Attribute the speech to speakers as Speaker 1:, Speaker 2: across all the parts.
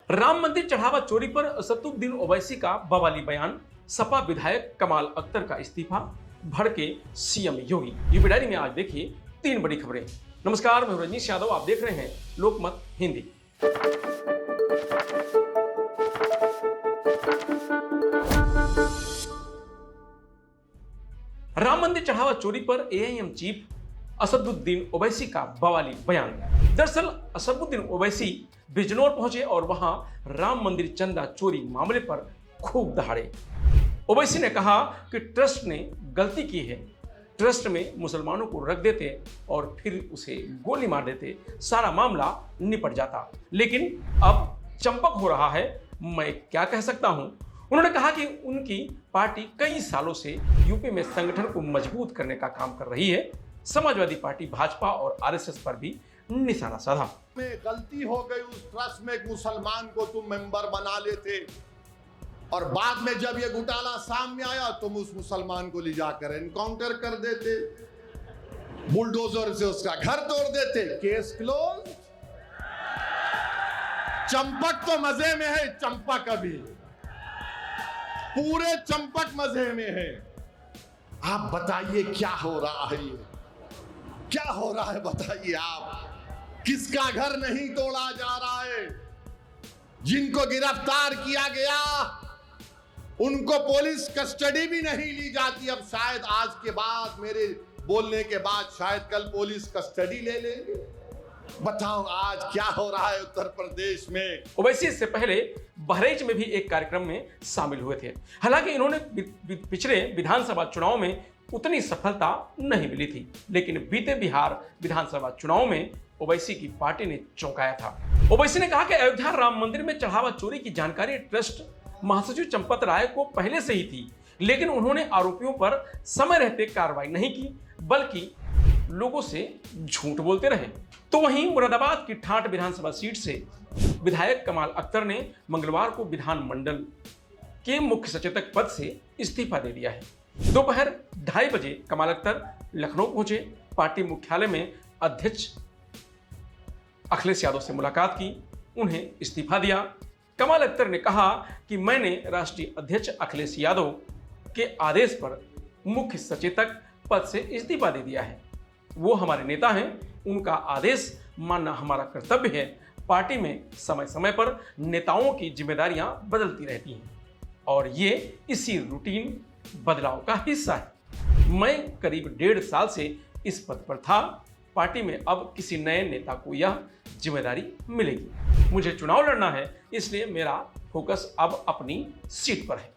Speaker 1: राम मंदिर चढ़ावा चोरी पर असदुद्दीन ओवैसी का बवाली बयान, सपा विधायक कमाल अख्तर का इस्तीफा, भड़के सीएम योगी। यूपी डायरी में आज देखिए 3 बड़ी खबरें। नमस्कार, मैं रजनीश यादव, आप देख रहे हैं लोकमत हिंदी। राम मंदिर चढ़ावा चोरी पर एआईएम चीफ असदुद्दीन ओवैसी का बवाली बयान। दरअसल असदुद्दीन ओवैसी बिजनौर पहुंचे और वहां राम मंदिर चंदा चोरी मामले पर खूब दहाड़े। ओवैसी ने कहा कि ट्रस्ट ने गलती की है, ट्रस्ट में मुसलमानों को रख देते और फिर उसे गोली मार देते, सारा मामला निपट जाता। लेकिन अब चंपक हो रहा है, मैं क्या कह सकता हूं। उन्होंने कहा कि उनकी पार्टी कई सालों से यूपी में संगठन को मजबूत करने का काम कर रही है। समाजवादी पार्टी भाजपा और आरएसएस पर भी निशाना साधा।
Speaker 2: में गलती हो गई, उस ट्रस्ट में एक मुसलमान को तुम मेंबर बना लेते और बाद में जब ये घोटाला सामने आया तुम उस मुसलमान को ले जाकर एनकाउंटर कर देते, बुलडोजर से उसका घर तोड़ देते, केस क्लोज। चंपक तो मजे में है, चंपक अभी पूरे चंपक मजे में है। आप बताइए क्या हो रहा है, क्या हो रहा है बताइए आप। किसका घर नहीं तोड़ा जा रहा है, जिनको गिरफ्तार किया गया उनको पुलिस कस्टडी भी नहीं ली जाती। अब शायद आज के बाद, मेरे बोलने के बाद शायद कल पुलिस कस्टडी ले लेंगे। बताओ आज क्या हो रहा है उत्तर प्रदेश में।
Speaker 1: ओवैसी इससे पहले बहरेच में भी एक कार्यक्रम में शामिल हुए थे। हालांकि इन्होंने पिछले विधानसभा चुनाव में उतनी सफलता नहीं मिली थी, लेकिन बीते बिहार विधानसभा चुनाव में ओवैसी की पार्टी ने चौंकाया था। ओवैसी ने कहा कि अयोध्या राम मंदिर में चढ़ावा चोरी की जानकारी ट्रस्ट महासचिव चंपत राय को पहले से ही थी, लेकिन उन्होंने आरोपियों पर समय रहते कार्रवाई नहीं की, बल्कि लोगों से झूठ बोलते रहे। तो वहीं मुरादाबाद की ठाठ विधानसभा सीट से विधायक कमाल अख्तर ने मंगलवार को विधानमंडल के मुख्य सचेतक पद से इस्तीफा दे दिया है। दोपहर 2:30 बजे कमाल अख्तर लखनऊ पहुंचे, पार्टी मुख्यालय में अध्यक्ष अखिलेश यादव से मुलाकात की, उन्हें इस्तीफा दिया। कमाल अख्तर ने कहा कि मैंने राष्ट्रीय अध्यक्ष अखिलेश यादव के आदेश पर मुख्य सचेतक पद से इस्तीफा दे दिया है। वो हमारे नेता हैं, उनका आदेश मानना हमारा कर्तव्य है। पार्टी में समय समय पर नेताओं की जिम्मेदारियां बदलती रहती हैं और ये इसी रूटीन बदलाव का हिस्सा है। मैं करीब 1.5 साल से इस पद पर था। पार्टी में अब किसी नए नेता को यह जिम्मेदारी मिलेगी। मुझे चुनाव लड़ना है, इसलिए मेरा फोकस अब अपनी सीट पर है।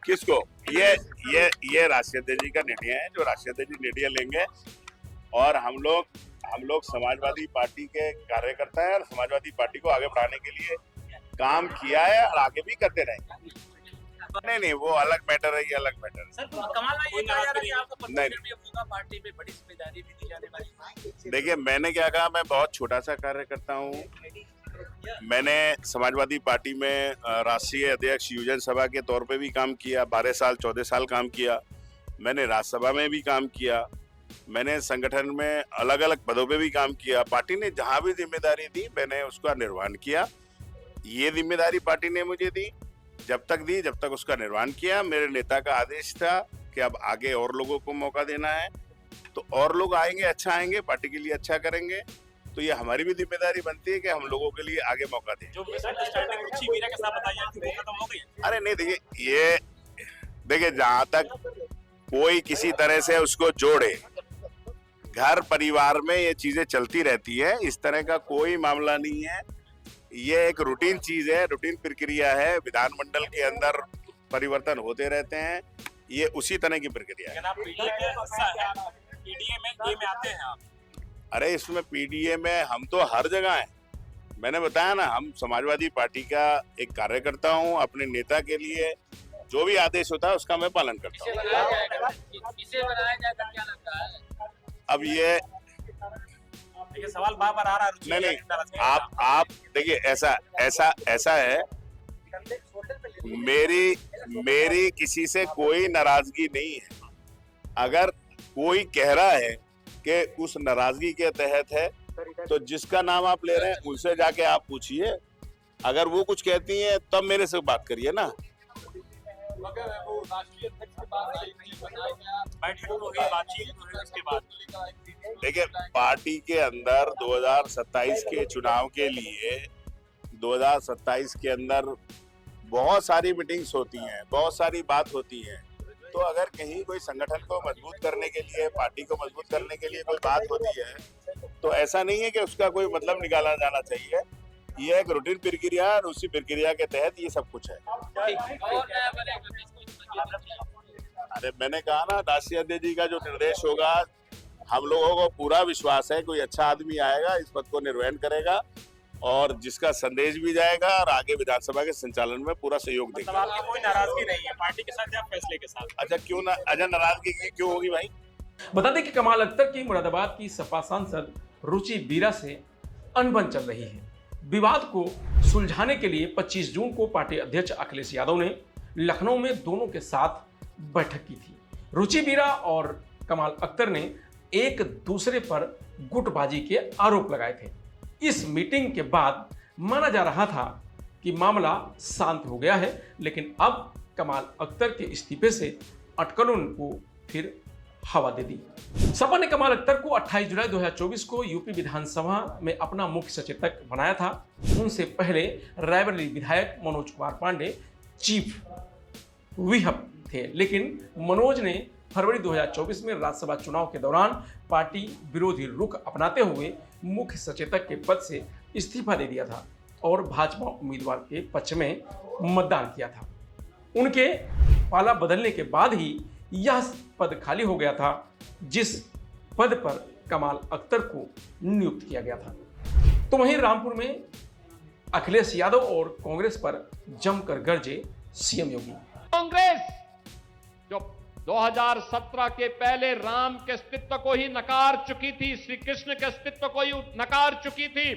Speaker 3: किसको? ये राष्ट्रीय अध्यक्ष जी का निर्णय है, जो राष्ट्रीय अध्यक्ष जी निर्णय लेंगे। और हम लोग समाजवादी पार्टी के कार्यकर्ता है और समाजवादी पार्टी को आगे बढ़ाने के लिए काम किया है और आगे भी करते रहेंगे। नहीं, वो अलग मैटर है, ये अलग मैटर है।
Speaker 4: सर, कमाल ये कहा जा रहा है कि आपको भी होगा, पार्टी में बड़ी जिम्मेदारी भी दी जाने वाली।
Speaker 3: देखिए, मैंने क्या कहा, मैं बहुत छोटा सा कार्यकर्ता हूँ। मैंने समाजवादी पार्टी में राष्ट्रीय अध्यक्ष युवजन सभा के तौर पे भी काम किया, 12 साल 14 साल काम किया। मैंने राज्यसभा में भी काम किया, मैंने संगठन में अलग अलग पदों पे भी काम किया। पार्टी ने जहाँ भी जिम्मेदारी दी मैंने उसका निर्वहन किया। ये जिम्मेदारी पार्टी ने मुझे दी, जब तक उसका निर्वहन किया। मेरे नेता का आदेश था कि अब आगे और लोगों को मौका देना है, तो और लोग आएंगे, अच्छा आएंगे, पार्टी के लिए अच्छा करेंगे। तो ये हमारी भी जिम्मेदारी बनती है कि हम लोगों के लिए आगे मौका दें।
Speaker 4: जो मीरा के साथ बताइए कि वो खत्म हो गई।
Speaker 3: अरे नहीं, देखिए जहां तक कोई किसी तरह से उसको जोड़े, घर परिवार में ये चीजें चलती रहती है, इस तरह का कोई मामला नहीं है। ये एक रूटीन चीज है, रूटीन प्रक्रिया है। विधानमंडल के अंदर परिवर्तन होते रहते हैं, ये उसी तरह की प्रक्रिया है।
Speaker 4: पीडीए में आते हैं आप?
Speaker 3: अरे इसमें पीडीए में हम तो हर जगह हैं। मैंने बताया ना, हम समाजवादी पार्टी का एक कार्यकर्ता हूँ। अपने नेता के लिए जो भी आदेश होता है उसका मैं पालन करता हूँ। अब ये
Speaker 4: सवाल बार आ रहा है।
Speaker 3: नहीं, आप देखिए, ऐसा है, मेरी किसी से कोई नाराजगी नहीं है। अगर कोई कह रहा है कि उस नाराजगी के तहत है। तो जिसका नाम आप ले रहे हैं उनसे जाके आप पूछिए, अगर वो कुछ कहती हैं तब मेरे से बात करिए ना।
Speaker 4: मगर वो राष्ट्रीय अध्यक्ष के बाद बैठक हो गई, बातचीत हो गई, उसके बाद
Speaker 3: देखिए, पार्टी के अंदर 2027 के चुनाव के लिए 2027 के अंदर बहुत सारी मीटिंग्स होती हैं, बहुत सारी बात होती है। तो अगर कहीं कोई संगठन को मजबूत करने के लिए, पार्टी को मजबूत करने के लिए कोई बात होती है, तो ऐसा नहीं है कि उसका कोई मतलब निकाला जाना चाहिए। ये एक रूटीन प्रक्रिया है और उसी प्रक्रिया के तहत ये सब कुछ है। अरे मैंने कहा ना, राष्ट्रीय अध्यक्ष जी का जो निर्देश होगा, हम लोगों को पूरा विश्वास है कोई अच्छा आदमी आएगा, इस पद को निर्वहन करेगा और जिसका संदेश भी जाएगा और आगे विधानसभा के संचालन में पूरा सहयोग देगा।
Speaker 4: मतलब आपकी कोई नाराजगी नहीं है पार्टी के साथ या फैसले के साथ?
Speaker 3: अच्छा क्यों ना, अच्छा नाराजगी क्यों होगी भाई?
Speaker 1: बता दें कि कमाल अख्तर की मुरादाबाद की सपा सांसद रुचि बीरा से अनबन चल रही है। विवाद को सुलझाने के लिए 25 जून को पार्टी अध्यक्ष अखिलेश यादव ने लखनऊ में दोनों के साथ बैठक की थी। रुचि बीरा और कमाल अख्तर ने एक दूसरे पर गुटबाजी के आरोप लगाए थे। इस मीटिंग के बाद माना जा रहा था कि मामला शांत हो गया है, लेकिन अब कमाल अख्तर के इस्तीफे से अटकलों को फिर हवा दे दी। सपा ने कमाल अख्तर को 28 जुलाई 2024 को यूपी विधानसभा में अपना मुख्य सचेतक बनाया था। उनसे पहले रायबरेली विधायक मनोज कुमार पांडे चीफ व्हिप थे, लेकिन मनोज ने फरवरी 2024 में राज्यसभा चुनाव के दौरान पार्टी विरोधी रुख अपनाते हुए मुख्य सचेतक के पद से इस्तीफा दे दिया था और भाजपा उम्मीदवार के पक्ष में मतदान किया था। उनके पाला बदलने के बाद ही यह पद खाली हो गया था, जिस पद पर कमाल अख्तर को नियुक्त किया गया था। तो वहीं रामपुर में अखिलेश यादव और कांग्रेस पर जमकर गरजे सीएम योगी।
Speaker 5: कांग्रेस जो 2017 के पहले राम के अस्तित्व को ही नकार चुकी थी, श्री कृष्ण के अस्तित्व को ही नकार चुकी थी,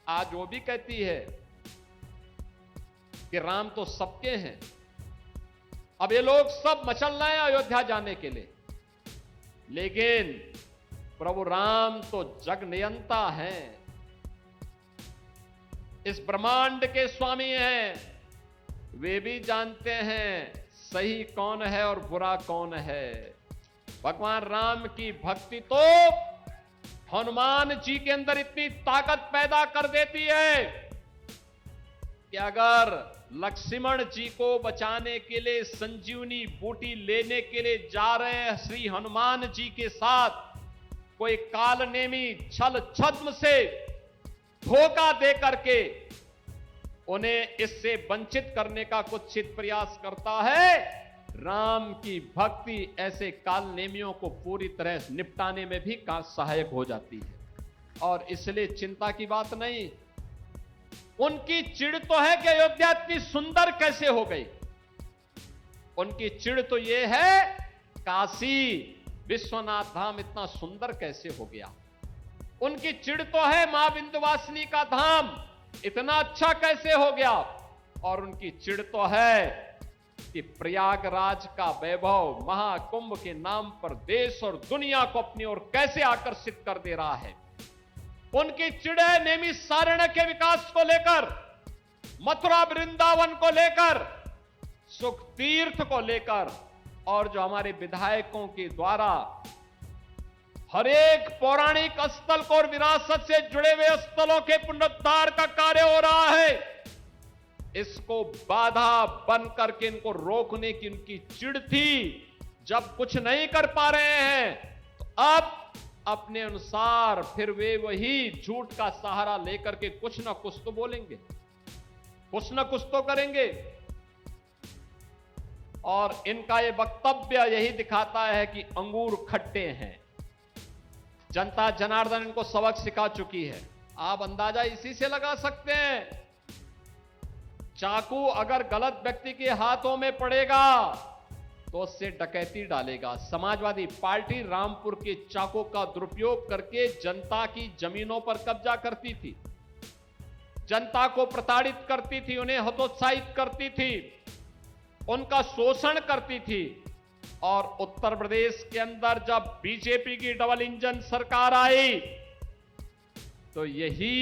Speaker 5: आज वो भी कहती है कि राम तो सबके हैं। अब ये लोग सब मचल रहे हैं अयोध्या जाने के लिए, लेकिन प्रभु राम तो जग नियंता हैं, इस ब्रह्मांड के स्वामी हैं। वे भी जानते हैं सही कौन है और बुरा कौन है। भगवान राम की भक्ति तो हनुमान जी के अंदर इतनी ताकत पैदा कर देती है कि अगर लक्ष्मण जी को बचाने के लिए संजीवनी बूटी लेने के लिए जा रहे हैं श्री हनुमान जी के साथ, कोई कालनेमी छल छद्म से धोखा दे करके उन्हें इससे वंचित करने का कुत्सित प्रयास करता है, राम की भक्ति ऐसे कालनेमियों को पूरी तरह निपटाने में भी सहायक हो जाती है। और इसलिए चिंता की बात नहीं। उनकी चिढ़ तो है कि अयोध्या इतनी सुंदर कैसे हो गई, उनकी चिढ़ तो यह है काशी विश्वनाथ धाम इतना सुंदर कैसे हो गया। उनकी चिढ़ तो है मां विंध्यवासिनी का धाम इतना अच्छा कैसे हो गया। और उनकी चिढ़ तो है कि प्रयागराज का वैभव महाकुंभ के नाम पर देश और दुनिया को अपनी ओर कैसे आकर्षित कर दे रहा है। उनकी चिढ़ है नैमिषारण्य के विकास को लेकर, मथुरा वृंदावन को लेकर, सुख तीर्थ को लेकर, और जो हमारे विधायकों के द्वारा हर एक पौराणिक स्थल को और विरासत से जुड़े हुए स्थलों के पुनरुद्धार का कार्य हो रहा है, इसको बाधा बन करके इनको रोकने की उनकी चिढ़ थी। जब कुछ नहीं कर पा रहे हैं तो अब अपने अनुसार फिर वे वही झूठ का सहारा लेकर के कुछ ना कुछ तो बोलेंगे, कुछ ना कुछ तो करेंगे। और इनका ये वक्तव्य यही दिखाता है कि अंगूर खट्टे हैं। जनता जनार्दन इनको सबक सिखा चुकी है। आप अंदाजा इसी से लगा सकते हैं, चाकू अगर गलत व्यक्ति के हाथों में पड़ेगा तो उससे डकैती डालेगा। समाजवादी पार्टी रामपुर के चाकू का दुरुपयोग करके जनता की जमीनों पर कब्जा करती थी, जनता को प्रताड़ित करती थी, उन्हें हतोत्साहित करती थी, उनका शोषण करती थी। और उत्तर प्रदेश के अंदर जब बीजेपी की डबल इंजन सरकार आई तो यही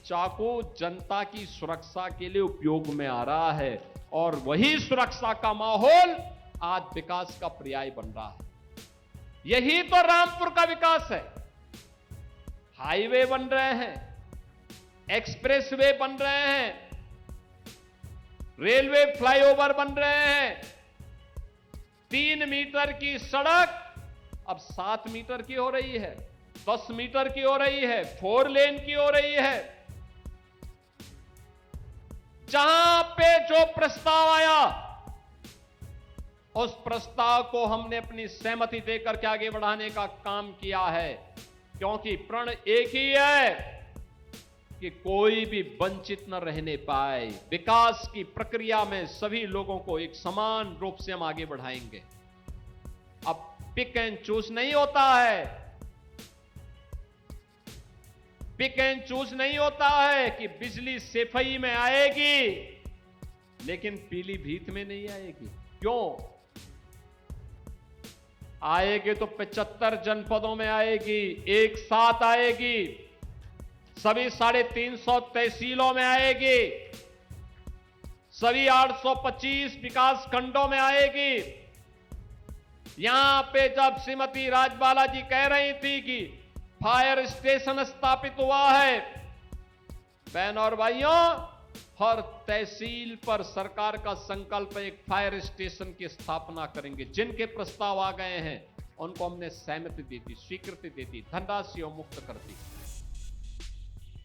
Speaker 5: चाकू जनता की सुरक्षा के लिए उपयोग में आ रहा है और वही सुरक्षा का माहौल आज विकास का पर्याय बन रहा है। यही तो रामपुर का विकास है। हाईवे बन रहे हैं, एक्सप्रेसवे बन रहे हैं, रेलवे फ्लाईओवर बन रहे हैं, 3 मीटर की सड़क अब 7 मीटर की हो रही है, 10 मीटर की हो रही है, 4 लेन की हो रही है। जहां पे जो प्रस्ताव आया उस प्रस्ताव को हमने अपनी सहमति देकर के आगे बढ़ाने का काम किया है, क्योंकि प्रण एक ही है कि कोई भी वंचित न रहने पाए। विकास की प्रक्रिया में सभी लोगों को एक समान रूप से हम आगे बढ़ाएंगे। अब पिक एंड चूज नहीं होता है, पिक एंड चूज नहीं होता है कि बिजली सेफई में आएगी लेकिन पीलीभीत में नहीं आएगी। क्यों आएगी? तो 75 जनपदों में आएगी, एक साथ आएगी, सभी 350 तहसीलों में आएगी, सभी 825 विकास खंडों में आएगी। यहां पे जब श्रीमती राजबाला जी कह रही थी कि फायर स्टेशन स्थापित हुआ है, बहनों और भाइयों, हर तहसील पर सरकार का संकल्प एक फायर स्टेशन की स्थापना करेंगे। जिनके प्रस्ताव आ गए हैं उनको हमने सहमति दी थी, स्वीकृति दी थी, धनराशि मुक्त कर दी।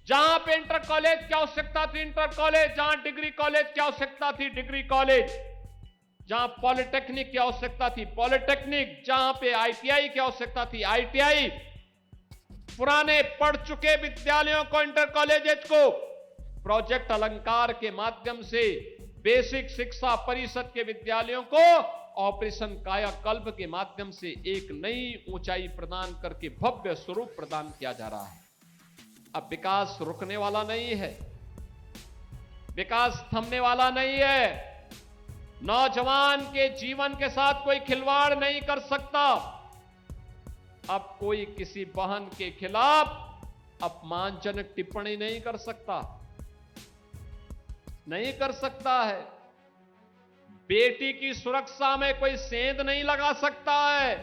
Speaker 5: जहां पे इंटर कॉलेज की आवश्यकता थी इंटर कॉलेज, जहां डिग्री कॉलेज की आवश्यकता थी डिग्री कॉलेज, जहां पॉलिटेक्निक की आवश्यकता थी पॉलिटेक्निक, जहां पे आईटीआई की आवश्यकता थी आईटीआई, पुराने पढ़ चुके विद्यालयों को, इंटर कॉलेजेस को प्रोजेक्ट अलंकार के माध्यम से, बेसिक शिक्षा परिषद के विद्यालयों को ऑपरेशन कायाकल्प के माध्यम से एक नई ऊंचाई प्रदान करके भव्य स्वरूप प्रदान किया जा रहा है। अब विकास रुकने वाला नहीं है, विकास थमने वाला नहीं है। नौजवान के जीवन के साथ कोई खिलवाड़ नहीं कर सकता। अब कोई किसी बहन के खिलाफ अपमानजनक टिप्पणी नहीं कर सकता, नहीं कर सकता है। बेटी की सुरक्षा में कोई सेंध नहीं लगा सकता है।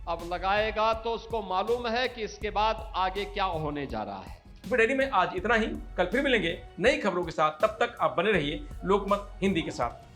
Speaker 5: अब लगाएगा तो उसको मालूम है कि इसके बाद आगे क्या होने जा रहा है।
Speaker 1: डेयरी में आज इतना ही। कल फिर मिलेंगे नई खबरों के साथ। तब तक आप बने रहिए लोकमत हिंदी के साथ।